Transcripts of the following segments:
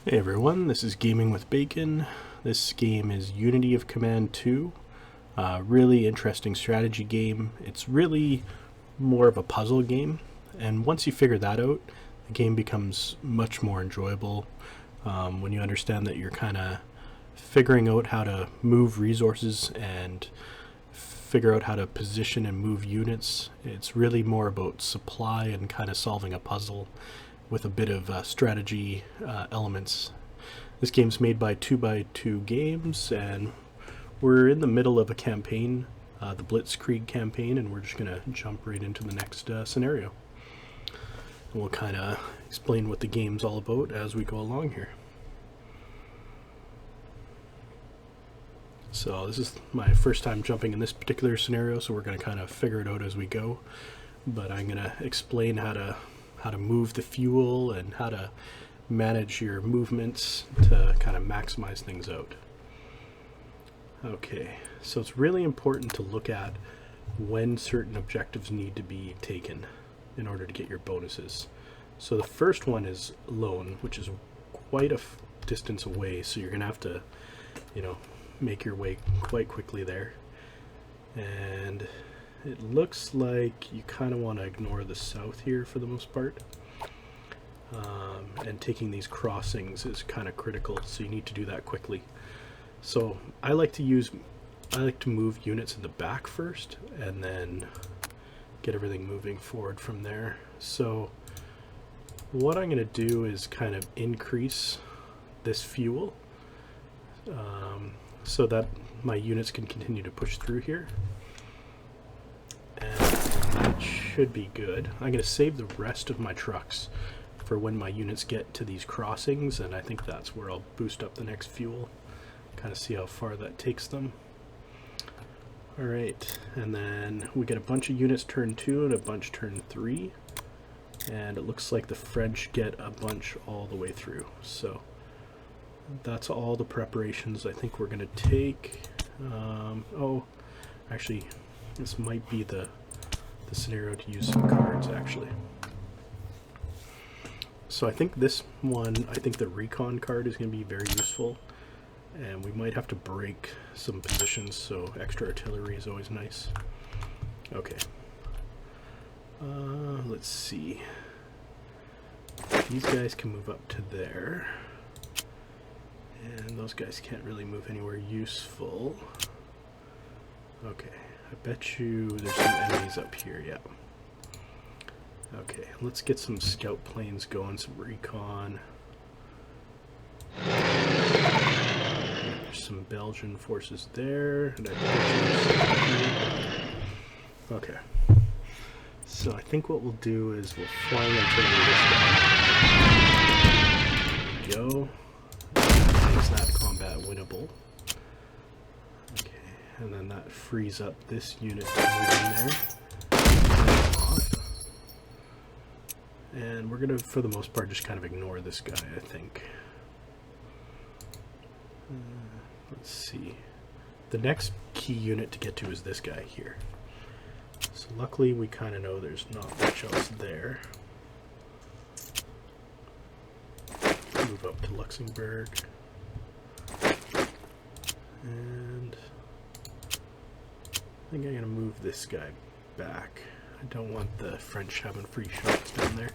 Hey everyone, this is Gaming with Bacon. This game is Unity of Command 2. Really interesting strategy game. It's really more of a puzzle game, and once you figure that out, the game becomes much more enjoyable when you understand that you're kind of figuring out how to move resources and figure out how to position and move units. It's really more about supply and kind of solving a puzzle with a bit of strategy elements. This game's made by 2x2 Games, and we're in the middle of a campaign, the Blitzkrieg campaign, and we're just going to jump right into the next scenario. And we'll kind of explain what the game's all about as we go along here. So this is my first time jumping in this particular scenario, so we're going to kind of figure it out as we go. But I'm going to explain how to move the fuel and how to manage your movements to kind of maximize things out. Okay, so it's really important to look at when certain objectives need to be taken in order to get your bonuses. So the first one is lone, which is quite a distance away, so you're gonna have to, make your way quite quickly there. And it looks like you kind of want to ignore the south here for the most part. And taking these crossings is kind of critical, so you need to do that quickly. So I like to move units in the back first and then get everything moving forward from there. So what I'm going to do is kind of increase this fuel so that my units can continue to push through here. And that should be good. I'm going to save the rest of my trucks for when my units get to these crossings, and I think that's where I'll boost up the next fuel, kind of see how far that takes them. Alright, and then we get a bunch of units turn 2 and a bunch turn 3, and it looks like the French get a bunch all the way through. So that's all the preparations I think we're going to take. Actually, this might be the scenario to use some cards, actually. So I think the recon card is going to be very useful, and we might have to break some positions, so extra artillery is always nice. Okay. Let's see. These guys can move up to there, and those guys can't really move anywhere useful. Okay. I bet you there's some enemies up here, yeah. Okay, let's get some scout planes going, some recon. There's some Belgian forces there. And okay. So I think what we'll do is we'll fly artillery this guy. There we go. Makes that combat winnable. And then that frees up this unit to move in there. And we're going to, for the most part, just kind of ignore this guy, I think. Let's see. The next key unit to get to is this guy here. So luckily we kind of know there's not much else there. Move up to Luxembourg. And I think I'm going to move this guy back. I don't want the French having free shots down there.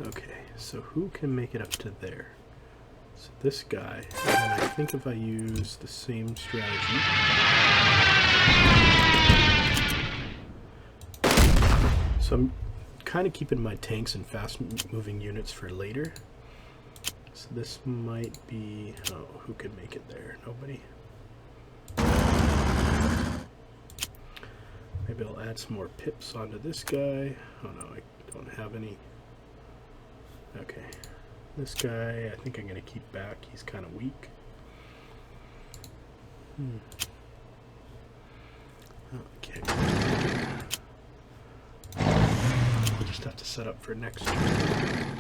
Okay, so who can make it up to there? So this guy, and then I think if I use the same strategy, so I'm kind of keeping my tanks and fast moving units for later. So this might be, who could make it there? Nobody. Maybe I'll add some more pips onto this guy. Oh no, I don't have any. Okay, this guy I think I'm going to keep back. He's kind of weak. Okay. We'll just have to set up for next turn.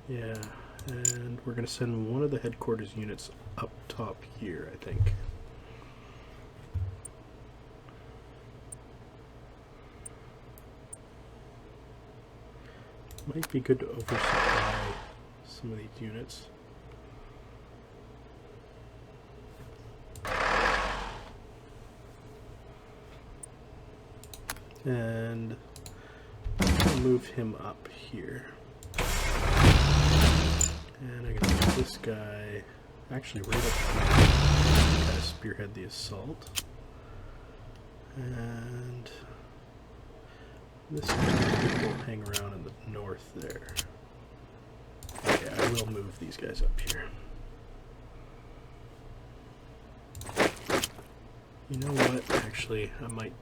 Yeah, and we're going to send one of the headquarters units up top here, I think. Might be good to oversupply some of these units. And I'll move him up here. And I can put this guy actually right up here, kind of spearhead the assault. And this guy will hang around in the north there. Okay, I will move these guys up here. You know what? Actually, I might.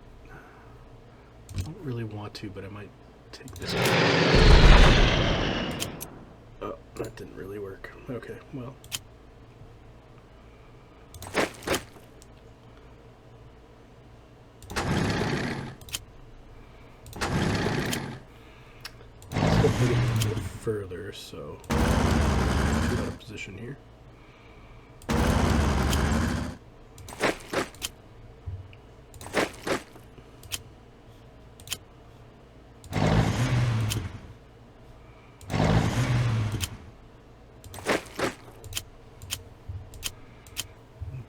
I don't really want to, but I might take this. Oh, that didn't really work. Okay, well. Let's go put it a bit further, so get out of position here.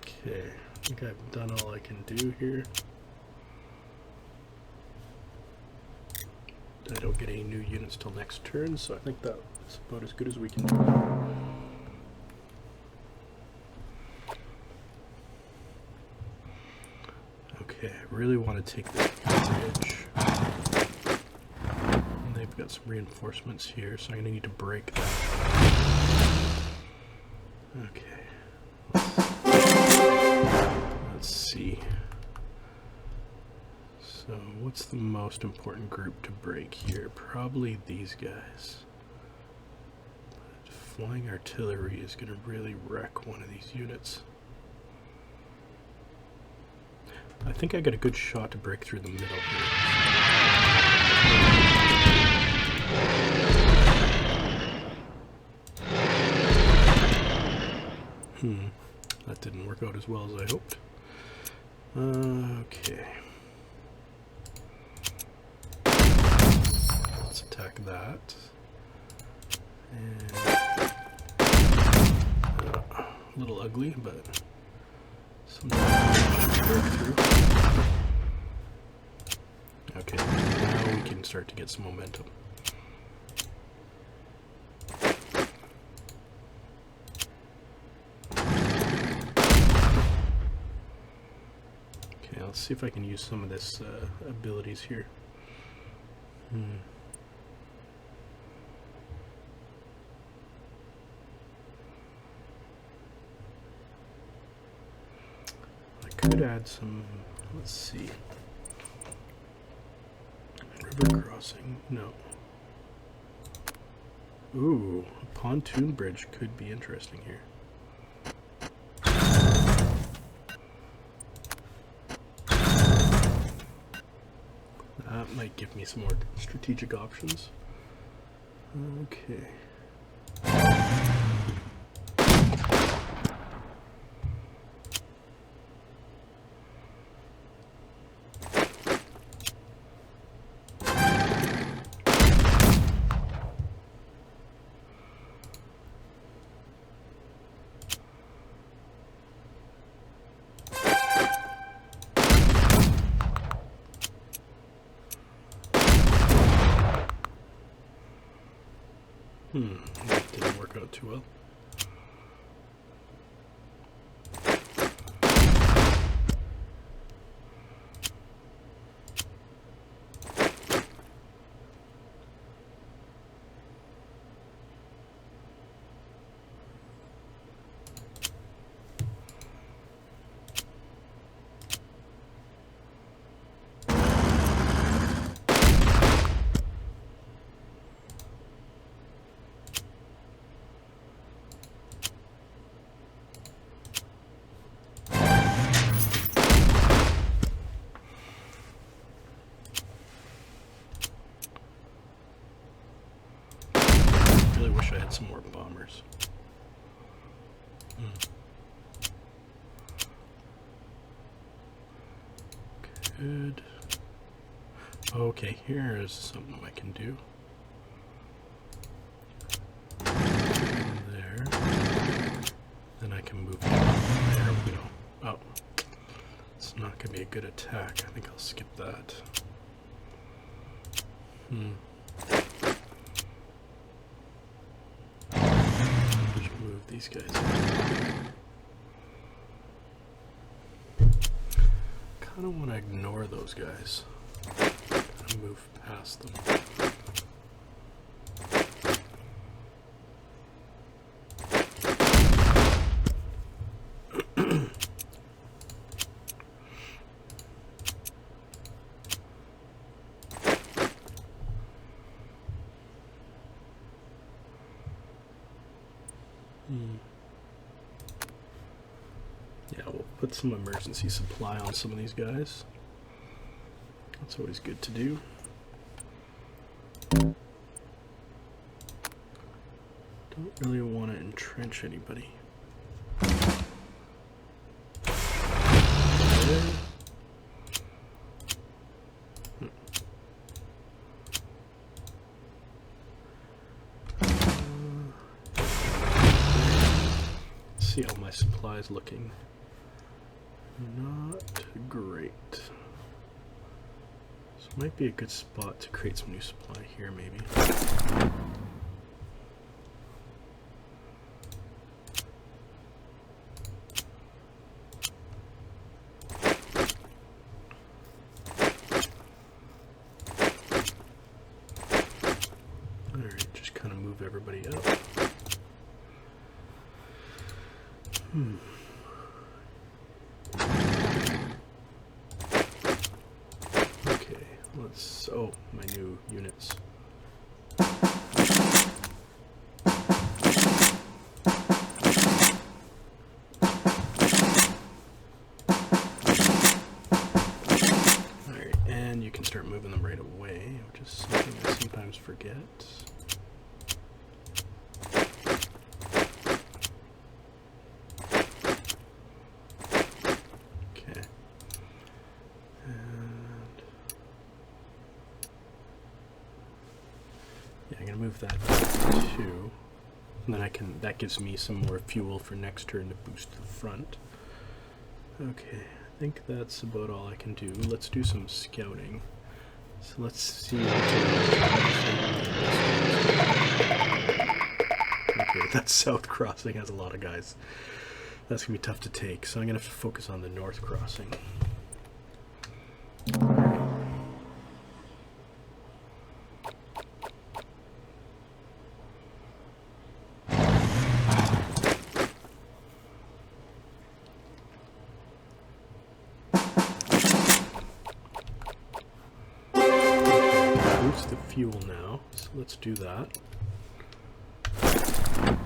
Okay, I think I've done all I can do here. I don't get any new units till next turn, so I think that's about as good as we can do. Okay, I really want to take this bridge. And they've got some reinforcements here, so I'm going to need to break that. Okay. Let's see. So, what's the most important group to break here? Probably these guys. But flying artillery is going to really wreck one of these units. I think I got a good shot to break through the middle here. That didn't work out as well as I hoped. Okay. Let's attack that. And a little ugly, but sometimes break through. Okay, now we can start to get some momentum. Okay, let's see if I can use some of this abilities here. I could add some, let's see. River crossing, no. Ooh, a pontoon bridge could be interesting here. That might give me some more strategic options. Okay. That didn't work out too well. I wish I had some more bombers. Good. Okay, here is something I can do. can move him up. There we go. Oh. It's not going to be a good attack. I think I'll skip that. Just move these guys. Kind of want to ignore those guys. Kind of move past them. Yeah, we'll put some emergency supply on some of these guys. That's always good to do. Don't really want to entrench anybody. See how my supply is looking. Not great. This might be a good spot to create some new supply here, maybe. Alright, just kind of move everybody up. Okay, let's... oh, my new units. Alright, and you can start moving them right away, which is something I sometimes forget. Move that too, and then that gives me some more fuel for next turn to boost the front. Okay, I think that's about all I can do. Let's do some scouting. So let's see. Okay, that south crossing has a lot of guys. That's gonna be tough to take, so I'm gonna focus on the north crossing. The fuel now, so let's do that. And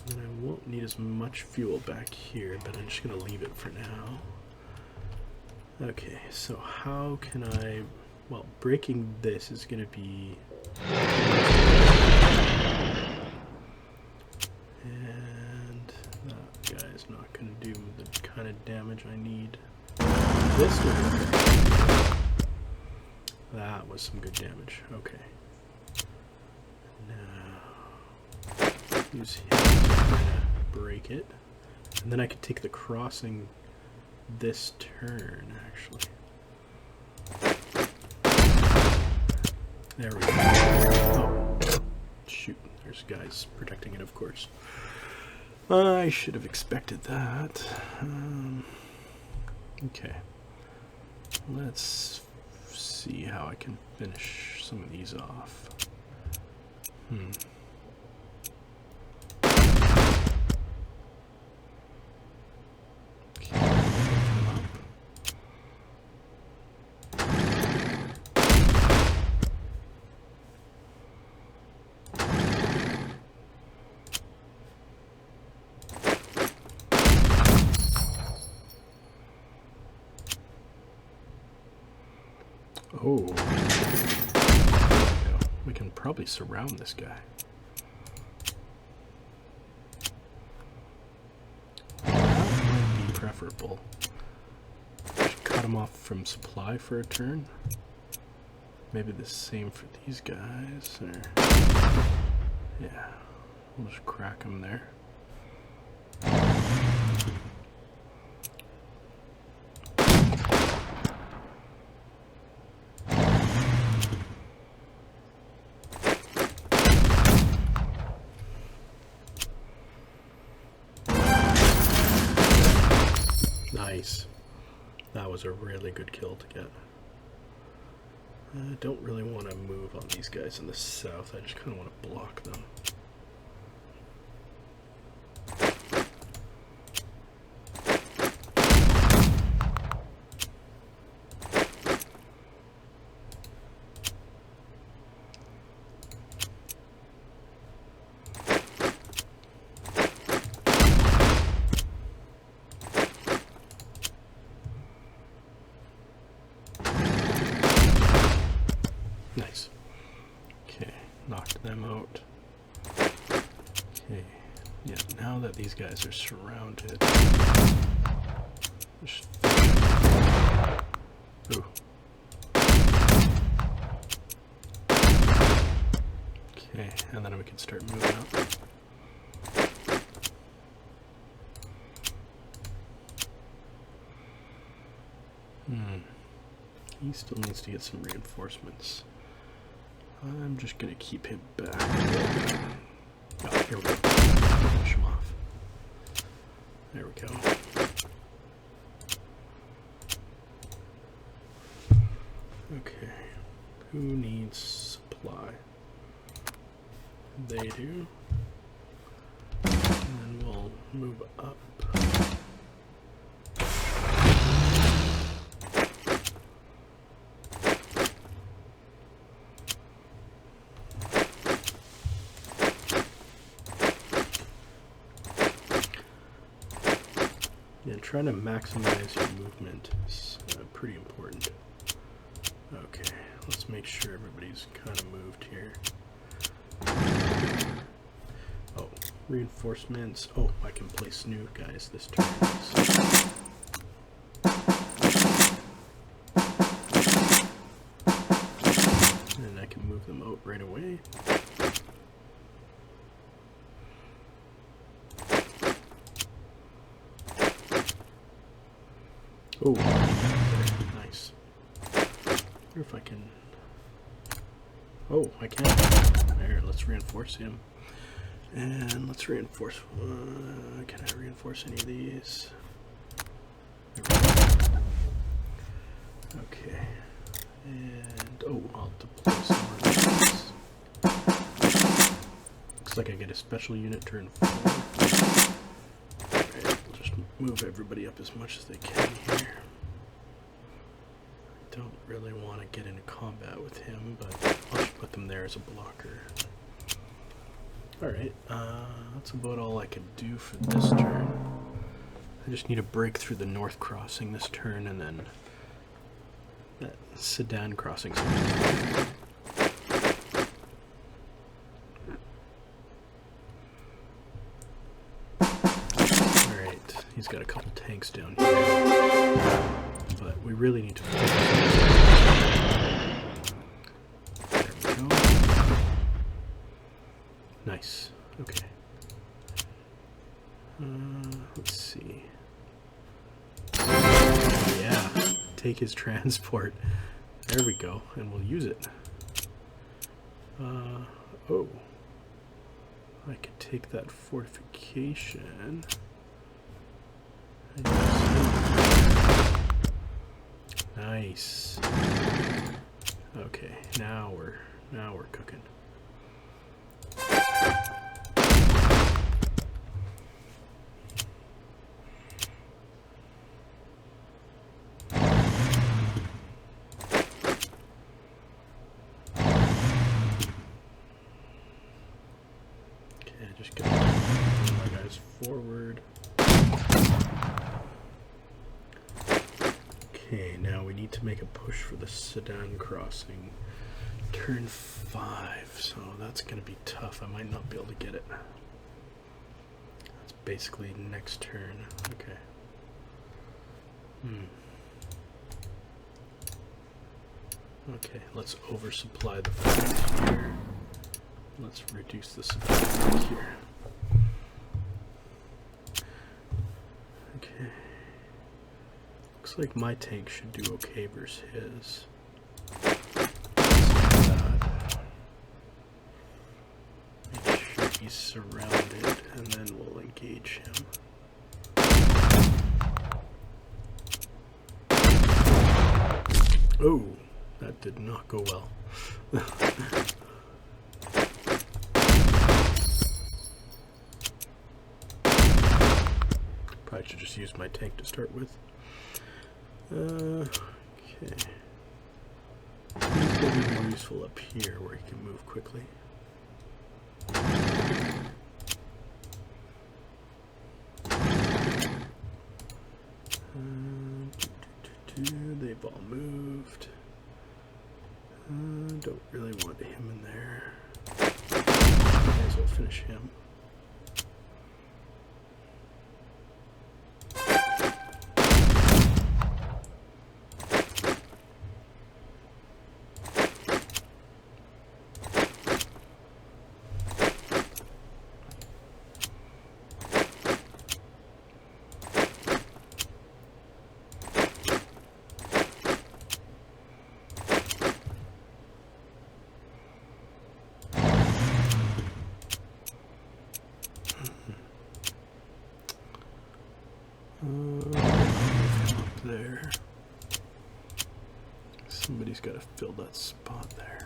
I won't need as much fuel back here, but I'm just going to leave it for now. Okay, so how can I... well, breaking this is going to be... and that guy's not going to do the kind of damage I need. This one... that was some good damage. Okay. Now, use him to break it. And then I could take the crossing this turn, actually. There we go. Oh, shoot. There's guys protecting it, of course. I should have expected that. Okay. Let's see how I can finish some of these off. Oh, we can probably surround this guy. That might be preferable. Just cut him off from supply for a turn. Maybe the same for these guys. Or... yeah, we'll just crack him there. Nice. That was a really good kill to get. I don't really want to move on these guys in the south. I just kind of want to block them. Nice. Okay, knocked them out. Okay, yeah, now that these guys are surrounded. Ooh. Okay, and then we can start moving up. He still needs to get some reinforcements. I'm just gonna keep him back. Oh, here we go. Finish him off. There we go. Okay. Who needs supply? They do. And then we'll move up. Yeah, trying to maximize your movement is pretty important. Okay, let's make sure everybody's kind of moved here. Oh, reinforcements. Oh, I can place new guys this turn. And I can move them out right away. Oh, nice. I wonder if I can... Oh, I can. There, let's reinforce him. And let's reinforce... can I reinforce any of these? There we go. Okay. And... Oh, I'll deploy some more of these. Looks like I get a special unit turn 4. Move everybody up as much as they can here. I don't really want to get into combat with him, but I'll just put them there as a blocker. Alright, that's about all I can do for this turn. I just need to break through the north crossing this turn, and then that Sedan crossing. He's got a couple tanks down here, but we really need to focus. There we go. Nice. Okay. Let's see. Yeah, take his transport. There we go, and we'll use it. Oh. I could take that fortification. Nice. Okay, now we're cooking. Okay, just get my guys forward. Okay, now we need to make a push for the Sedan crossing. Turn 5, so that's going to be tough. I might not be able to get it. That's basically next turn. Okay. Okay, let's oversupply the front here. Let's reduce the supply here. Looks like my tank should do okay versus his. Make sure he's surrounded, and then we'll engage him. Oh, that did not go well. Probably should just use my tank to start with. Okay. He's going to be more useful up here where he can move quickly. They've all moved. Don't really want him in there. Might as well finish him. There. Somebody's got to fill that spot there.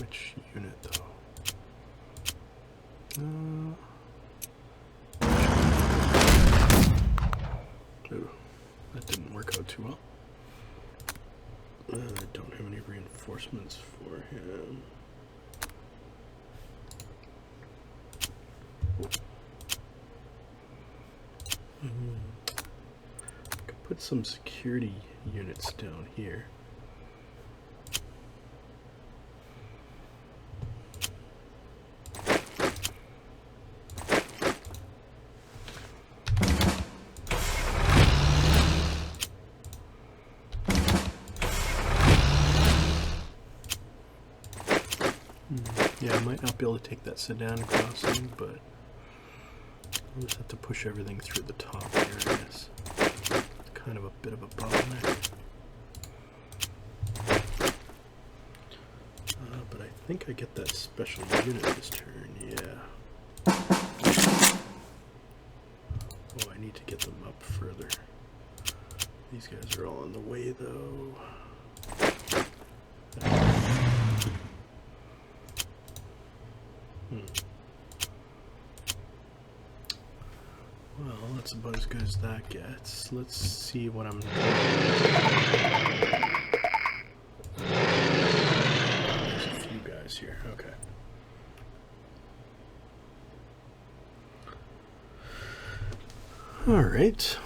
Which unit though? Ooh, that didn't work out too well. I don't have any reinforcements for him. Put some security units down here. Yeah, I might not be able to take that sedan crossing, but I'll just have to push everything through the top here, I guess. Kind of a bit of a bottleneck. But I think I get that special unit this turn, yeah. Oh, I need to get them up further. These guys are all in the way, though. Well, that's about as good as that gets. Let's see what I'm doing. There's a few guys here. Okay. Alright.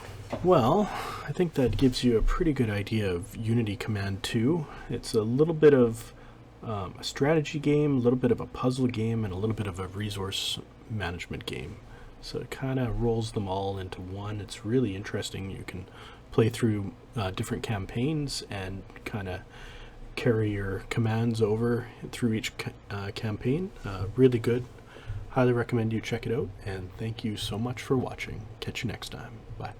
Well, I think that gives you a pretty good idea of Unity Command 2. It's a little bit of a strategy game, a little bit of a puzzle game, and a little bit of a resource management game. So it kind of rolls them all into one. It's really interesting. You can play through different campaigns and kind of carry your commands over through each campaign. Really good. Highly recommend you check it out. And thank you so much for watching. Catch you next time. Bye.